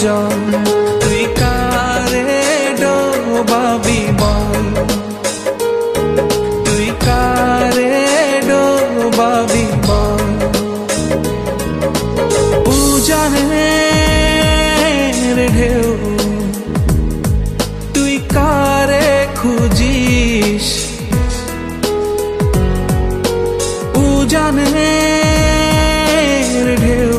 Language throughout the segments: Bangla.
জল তুই কারে ডোবাবি বল তুই কারে ডোবাবি বল উজানের ঢেউ তুই কারে খুঁজিস উজানের ঢেউ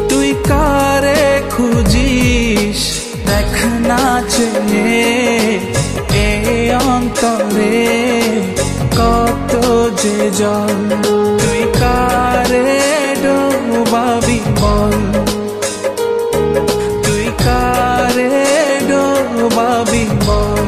তুই কারে খুঁজিস দেখ না চেয়ে এ অন্তরে কত যে জল তুই কারে ডোবাবি বল তুই কারে ডোবাবি বল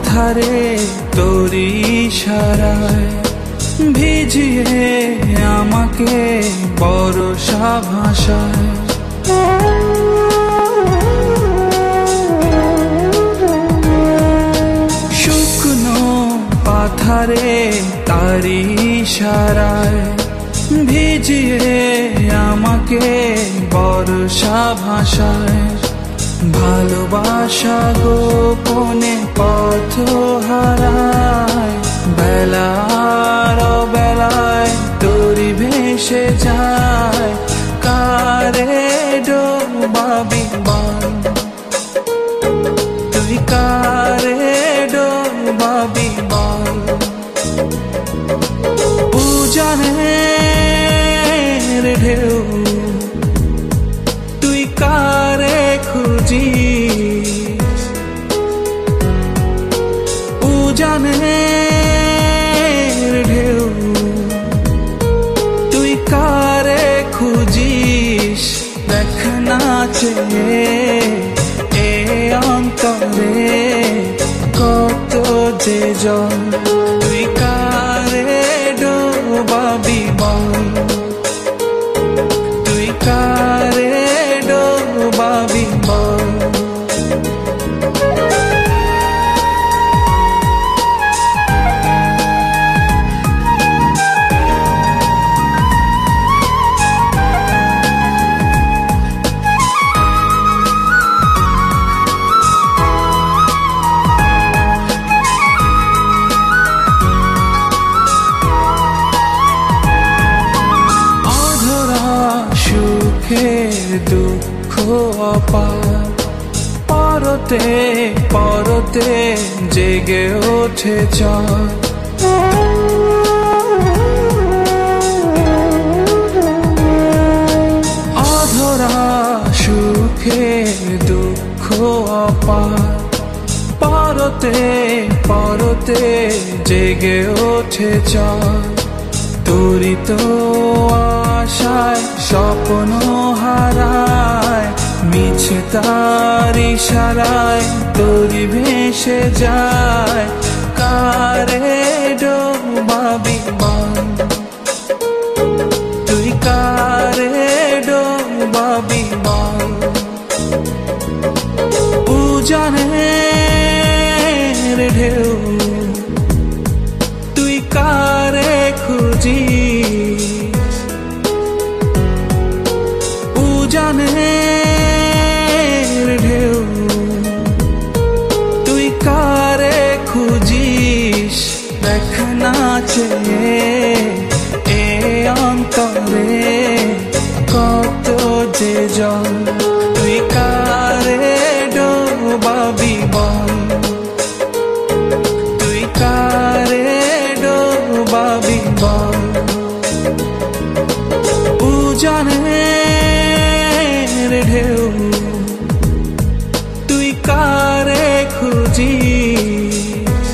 ধারে তোরি ইশারায় ভিজিয়ে আমাকে বরষা ভাষায় শুকনো পাথারে তারি ইশারায় ভিজিয়ে আমাকে বরষা ভাষায় ভালোবাসা গোপনে পথ হারায় বেলার বেলায় তোরি ভেসে যায় কারে ডোবাবি বল তুই কারে ডোবাবি বল উজানের ঢেউ তুই কারে খুঁজিস উজানের ঢেউ তুই কারে খুঁজিস দেখ না চেয়ে এ অন্তরে কত যে জল তুই কারে ডোবাবি বল তুই কারে ডোবাবি বল দুঃখ অপার পরতে পরতে জেগে ওঠে চর অধরা সুখে দুঃখ অপার পরতে পরতে জেগে ওঠে চর তোরি তো আশায় স্বপ্ন হারায় মিছে তার ইশারায় তোরি ভেসে যায় কারে ডোবাবি বল তুই কারে ডোবাবি বল উজানের ঢেউ তুই কারে খুঁজিস উজানের ঢেউ তুই কারে খুঁজিস দেখ না চেয়ে এ অন্তরে কত যে জল তুই কারে ডোবাবি বল তুই কারে ডোবাবি বল উজানের ঢেউ তুই কারে খুঁজিস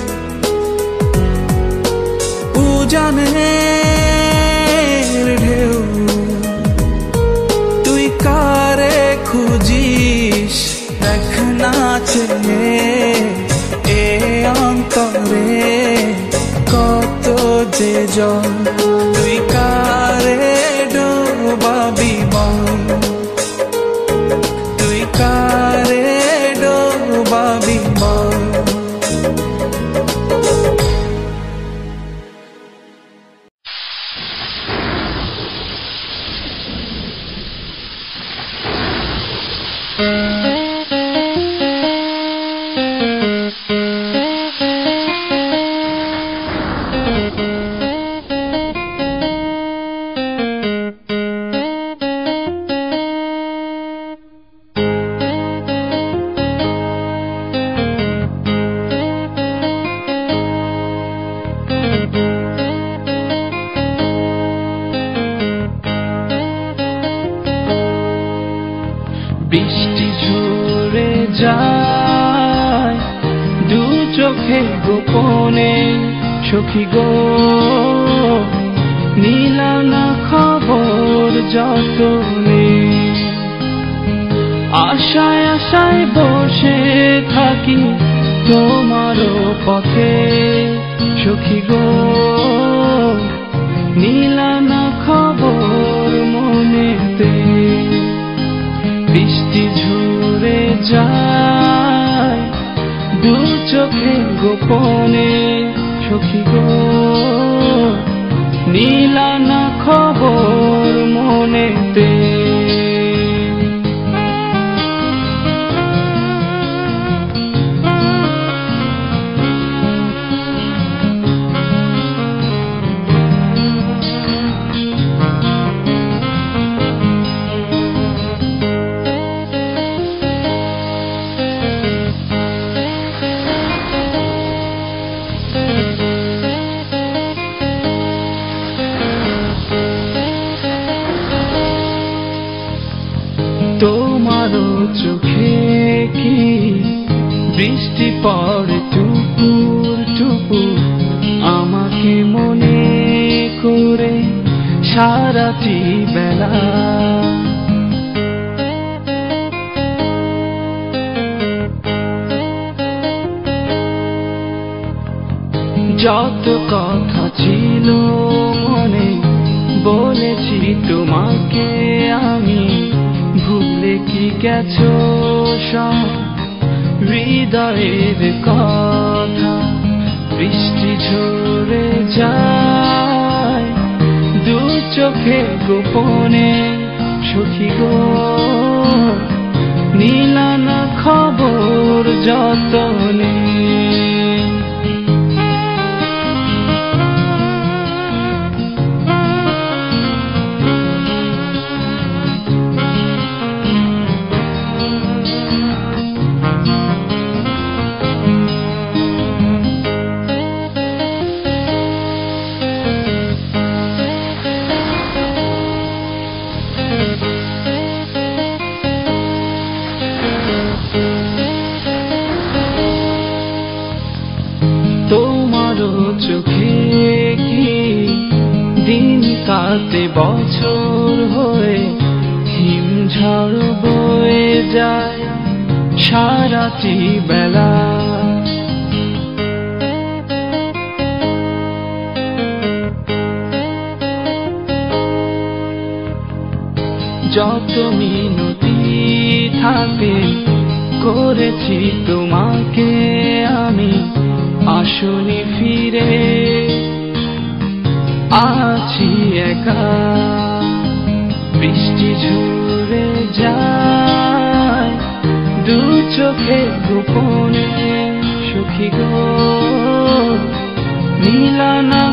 উজানের ঢেউ তুই কারে খুঁজিস দেখ না চেয়ে পথে জল তুই কারে ডোবাবি বল তুই কারে ডোবাবি বল বৃষ্টি ঝরে যায় দু চোখে গোপনে সখী গো নিলা না খবর যতনে আশায় আশায় বসে থাকি তোমারও পথে সখী গো নিলা না খবর মনেতে বৃষ্টি ঝরে যায় দু চোখে গোপনে সখী গো নিলা না খবর মনেতে তোমারও চোখে কি বৃষ্টি পড়ে টুপুর টুপুর আমাকে মনে করে সারাটি বেলা যত কথা ছিল মনে বলেছি তোমাকে আমি ভুলে কি গেছো সব হৃদয়ের কথা বৃষ্টি ঝরে যায় দু চোখে গোপনে সখী গো নিলা না খবর যতনে তোমারও চোখে কি দিন কাটে বছর হয়ে হিমঝড় বয়ে যায় সারাটি বেলা যত মিনতি থাকে করেছি তোমাকে আমি আসনি ফিরে আছি একা বৃষ্টি ঝরে যায় দু চোখে গোপনে সখী গো নিলা না